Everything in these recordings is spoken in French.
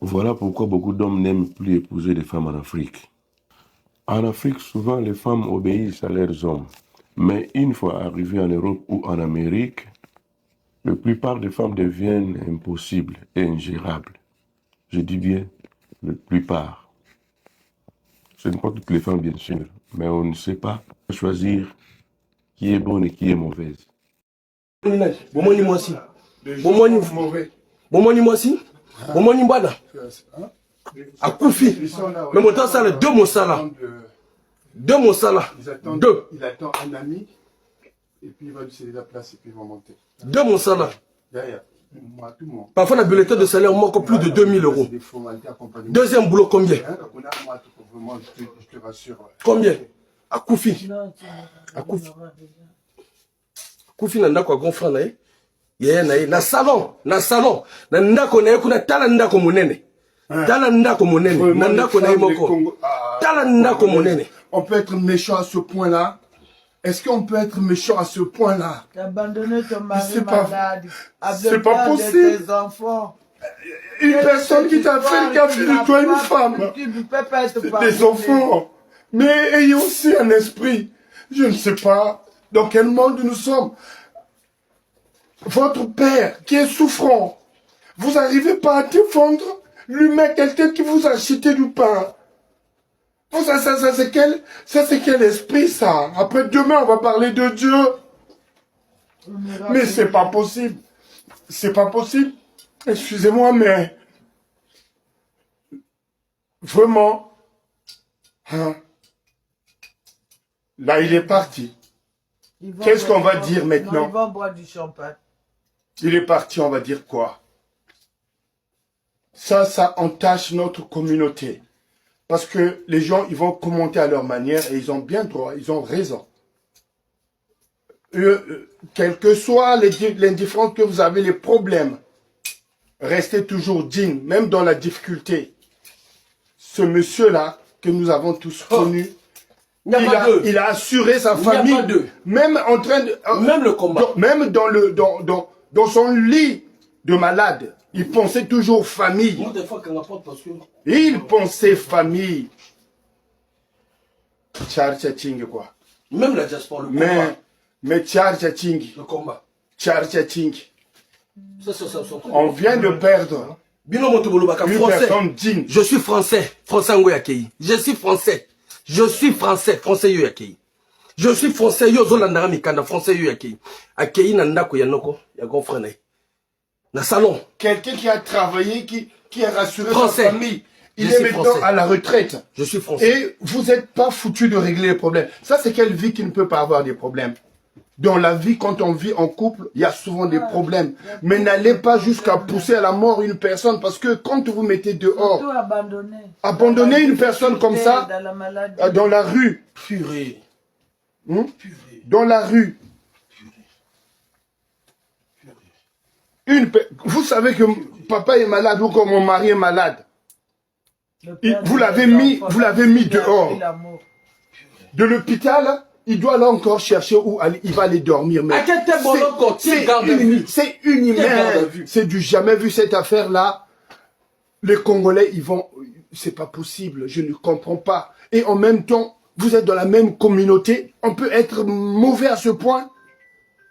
Voilà pourquoi beaucoup d'hommes n'aiment plus épouser des femmes en Afrique. En Afrique, souvent, les femmes obéissent à leurs hommes. Mais une fois arrivées en Europe ou en Amérique, la plupart des femmes deviennent impossibles et ingérables. Je dis bien, la plupart. Ce n'est pas toutes les femmes, bien sûr, mais on ne sait pas choisir qui est bonne et qui est mauvaise. Bomoni-moi si. Bomoni-moi si. Bomoni Mbana. À Koufi. Mais mon temps, ça, les deux Moussala. Deux Moussala. Deux. Il attend un ami. Et puis il va lui céder la place et puis il va monter. Deux Moussala. Derrière. Parfois, la bulletin de salaire manque plus de 2000 €. Deuxième boulot, combien? Je te rassure. Combien? À Koufi. À Koufi. Koufi, n'a pas grand frère, na salon, na salon. Na ndako na kuna tala ndako monene. Tala ndako monene. Na ndako na moko. Tala ndako monene. On peut être méchant à ce point-là. Est-ce qu'on peut être méchant à ce point-là? Abandonner ton mari malade. C'est pas possible. Tes enfants. Une personne qui t'a fait le gaffe de toi, une femme. Tu ne peux pas être Des enfants. Mais ayez aussi un esprit. Je ne sais pas dans quel monde nous sommes. Votre père qui est souffrant, vous n'arrivez pas à défendre lui-même quelqu'un qui vous a acheté du pain. Ça c'est quel esprit ça? Après demain on va parler de Dieu. Mais c'est pas possible. C'est pas possible. Excusez-moi mais vraiment hein? Là il est parti. Qu'est-ce qu'on va dire maintenant? Ils vont boire du champagne. Il est parti, on va dire quoi? Ça entache notre communauté. Parce que les gens, ils vont commenter à leur manière et ils ont bien droit, ils ont raison. Quelle que soit l'indifférence que vous avez, les problèmes, restez toujours digne, même dans la difficulté. Ce monsieur-là, que nous avons tous connu, il a assuré sa famille, même en train de... Même le combat. Même dans son lit de malade. Il pensait toujours famille. Il pensait famille. Tchartchating quoi. Même la diaspora, le combat. Mais tchartchating. Le combat. Tchartchating. On vient de perdre. Une personne digne. Je suis français. Français Ngoyakei. Je suis français. Je suis français. Français Yoyakei. Je suis français. Yozolandara Mikanda. Français Yoyakei. Akei Nandako Yanoko. Yagon Frane. Dans le salon. Quelqu'un qui a travaillé, qui a rassuré sa famille. Il est maintenant à la retraite. Je suis français. Et vous n'êtes pas foutu de régler les problèmes. Ça, c'est quelle vie qui ne peut pas avoir des problèmes? Dans la vie, quand on vit en couple, il y a souvent des problèmes. Mais n'allez pas jusqu'à pousser à la mort une personne, parce que quand vous mettez dehors, abandonner une personne comme ça, dans la rue, purée. Dans la rue, vous savez que papa est malade ou que mon mari est malade. Vous l'avez mis dehors. De l'hôpital, il doit là encore chercher où il va aller dormir. C'est une image. C'est du jamais vu cette affaire-là. Les Congolais, ils vont... C'est pas possible, je ne comprends pas. Et en même temps, vous êtes dans la même communauté. On peut être mauvais à ce point.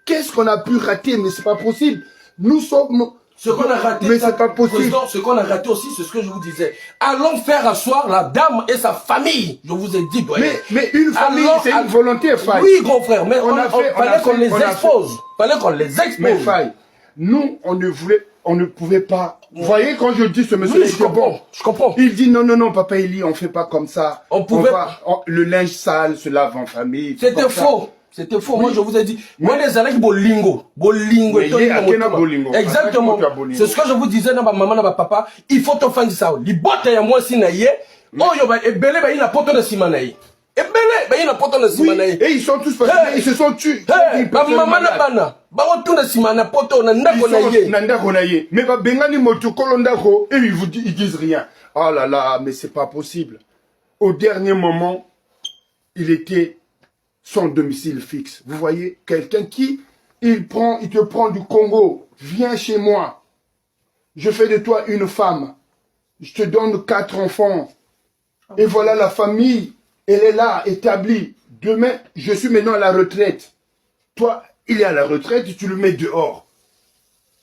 Qu'est-ce qu'on a pu rater? Mais c'est pas possible. Nous sommes... Ce qu'on a raté, mais c'est pas possible. Ce qu'on a raté aussi, c'est ce que je vous disais. Allons faire asseoir la dame et sa famille. Je vous ai dit. Mais une famille, c'est une volonté, Faye. Oui, grand frère, mais fallait qu'on les expose. Fallait qu'on les expose. Mais Faye, nous, on ne pouvait pas. Vous voyez, quand je dis ce monsieur, oui, je comprends. Il dit non, papa Eli, on fait pas comme ça. On pouvait. Le linge sale se lave en famille. C'était faux. C'était faux. Moi, je vous ai dit. Moi, les Alec Bolingo. Bolingo. Exactement. C'est ce que je vous disais dans ma maman, dans ma papa. Il faut te faire ça. Les bottes, il y a moi, si naïe. Oh, yo, bah, et belé, bah, il a pas de simanaï. Et belé, bah, il a pas de simanaï. Et ils sont tous partis. Ils se sont tués. Ma maman, n'a pas na. Bah, on tourne simana, poto, nanda konaïe. Nanda konaïe. Mais, bah, bengani moto, kolondako, et ils disent rien. Oh là là, mais c'est pas possible. Au dernier moment, il était son domicile fixe. Vous voyez, quelqu'un qui, il te prend du Congo, viens chez moi, je fais de toi une femme. je te donne 4 enfants. Et voilà la famille, elle est là, établie. Demain, je suis maintenant à la retraite. Toi, il est à la retraite et tu le mets dehors.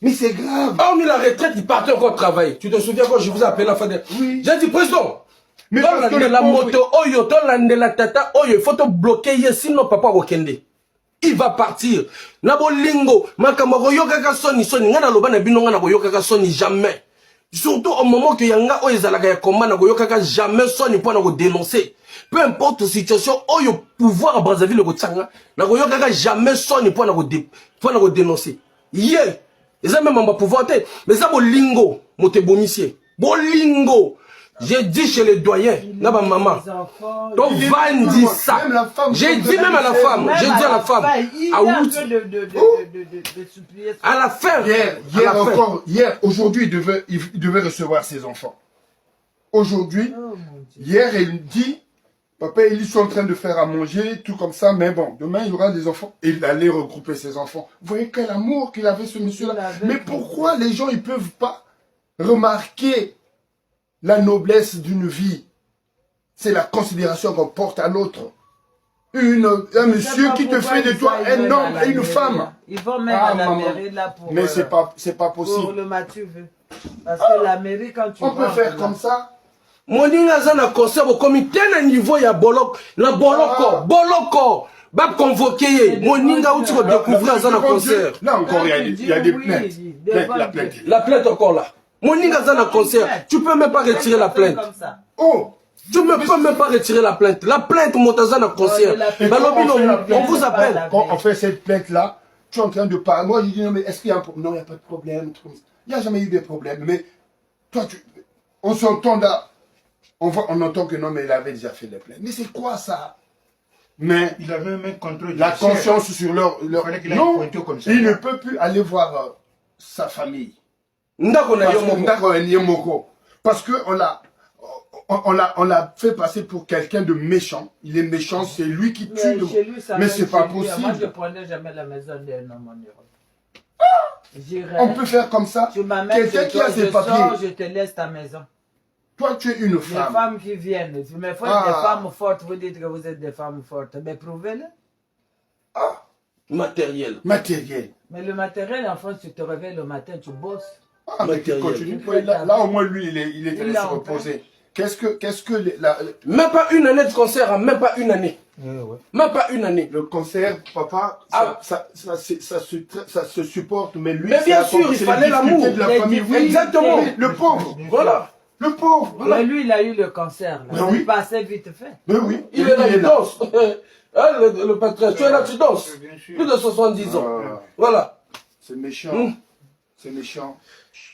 Mais c'est grave. Hormis la retraite, il partait encore travailler. Tu te souviens quand je vous ai appelé la fin de... Oui. J'ai dit, président, mais parce que la moto, oyo, la tata, oyo, il faut te bloquer, sinon papa Wakende. Il va partir. Nabo lingo, makamako yokaka soni soni, ngana loba na bino ngana yokaka soni jamais. Surtout au moment que yanga oyo ezalaka ya combat na yokaka jamais soni pour na dénoncer. Peu importe la situation, oyo pouvoir à Brazzaville ko tsanga, na yokaka jamais soni pour na dénoncer. Yeah. Ils ont même un pouvoir, mais ça, bolingo, mote bomissier. Bolingo. J'ai dit chez les doyens, là, ma maman. Donc, Van dit ça. J'ai dit même à la femme. J'ai dit à la femme. À la fin. Hier, aujourd'hui, il devait recevoir ses enfants. Aujourd'hui, hier, il dit, papa, ils sont en train de faire à manger, tout comme ça, mais bon, demain, il y aura des enfants. Et il allait regrouper ses enfants. Vous voyez quel amour qu'il avait, ce monsieur-là. Mais pourquoi les gens, ils peuvent pas remarquer la noblesse d'une vie? C'est la considération qu'on porte à l'autre. Un monsieur qui te fait de toi un homme et une femme. Ils vont même à la mairie là pour... Mais c'est pas possible. Pour le Mathieu. Parce que la mairie, quand tu on peut faire comme ça. Moninga zana concert au comité na niveau ya boloko na boloko va convoquer Moninga où tu vas découvrir zana concert. Là encore il y a des plaintes. La plainte encore là. Moninga zana concert, tu peux même pas retirer la plainte. Oh, tu ne peux même pas retirer la plainte. La plainte montazana concert. On vous appelle. Quand on fait cette plainte là, tu es en train de parler. Moi je dis non mais est-ce qu'il y a un problème? Non, il n'y a pas de problème. Il n'y a jamais eu de problème. Mais toi on s'entend là. On entend que non, mais il avait déjà fait les plaintes. Mais c'est quoi ça? Mais il avait même contrôle. La conscience sur leur... Non, il ne peut plus aller voir sa famille. Parce qu'on l'a fait passer pour quelqu'un de méchant. Il est méchant, c'est lui qui tue. Mais c'est pas possible. Moi, je ne prenais jamais la maison d'un homme en Europe. On peut faire comme ça. Quelqu'un qui a ses papiers. Je te laisse ta maison. Toi, tu es une femme. Les femmes qui viennent. Mais faut être des femmes fortes. Vous dites que vous êtes des femmes fortes. Mais prouvez-le. Matériel. Mais le matériel, en France, tu te réveilles le matin, tu bosses. Continue. Là, au moins, lui, il est allé se reposer. Qu'est-ce que Même pas une année de concert, même pas une année. Même pas une année. Le concert, papa, ça se supporte, mais lui, mais bien sûr, il fallait l'amour de la famille. Oui, exactement. Le pauvre. Voilà. Le pauvre. Voilà. Mais lui, il a eu le cancer. Là. Oui. Il passait vite fait. Mais oui. Il est là, il danse. Le patriarche, tu es là, tu danses. Plus de 70 ans. Voilà. C'est méchant. C'est méchant.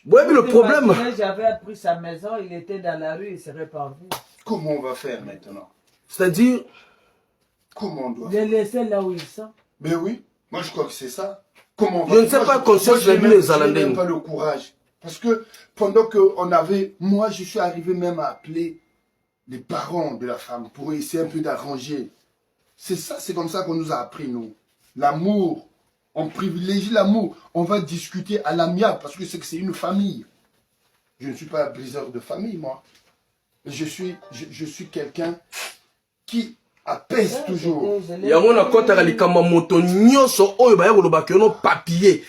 Oui, mais le problème... J'avais pris sa maison, il était dans la rue, il serait parvenu. Comment on va faire maintenant? C'est-à-dire... Comment on doit les laisser là où ils sont. Mais oui, moi je crois que c'est ça. Comment on va Je ne sais pas conscience de les Hollandais. Je n'ai pas le courage. Parce que pendant qu'on avait... Moi, je suis arrivé même à appeler les parents de la femme pour essayer un peu d'arranger. C'est ça, c'est comme ça qu'on nous a appris, nous. L'amour. On privilégie l'amour. On va discuter à l'amiable parce que c'est une famille. Je ne suis pas un briseur de famille, moi. Je suis quelqu'un qui apaise toujours. Il y a un papier.